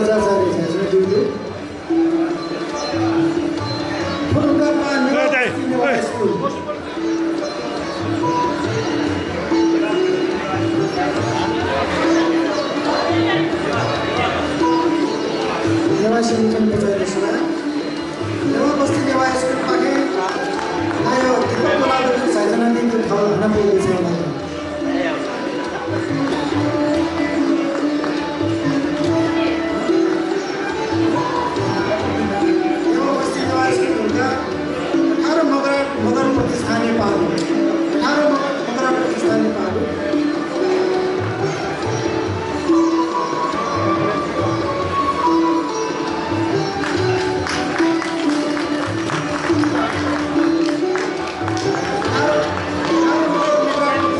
रजाचार्य साइजमा दियो फुलुङका नेवा स्कुल नेवा सिंचन पछाडिसमा नेवा बस्ती नेवा स्कुल पाके आयो दिपकला साइजना दियो ठाउँ हुन पुगेको छ होला मगर प्रतिष्ठानीय पालो 18 मगर प्रतिष्ठानीय पालो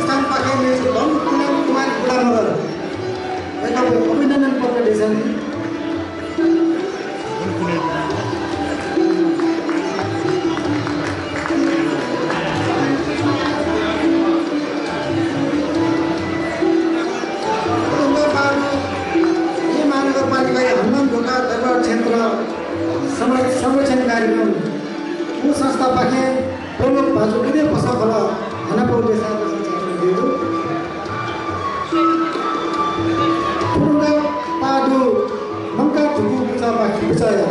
स्थान पाके में बम कुमार बुढा मगर एकदम अभिनन्दन पत्र दिएछन् संरक्षण कार्यक्रम वो संस्था पाखे प्रमुख भाजपा के पसा खोला हना पौडे साथ दियो पुरुगा पाडु मंका दुगु पूजा पाखे बिचाया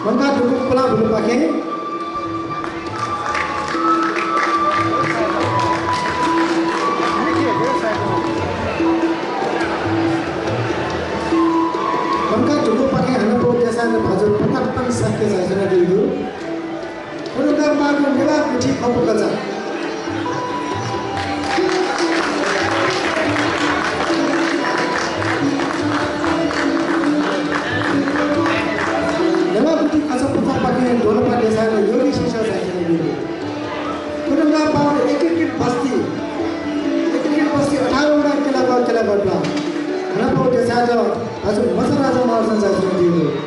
मंका दुगु कोला भुल पाखे मंका दुगु पाखे हना पौडे साथ भाजपा पटक सत्य साइजना दियो पुरुगा पाडु नेवा पिठी खपुका ढोलपा देसाईले योगी शिक्षा साइजना दियो पुरुगा पाडु एकीकृत बस्ती 18 वटा केला गट्ला हना पौडे साइज हजुर मसराजा मार्सन साइजना दियो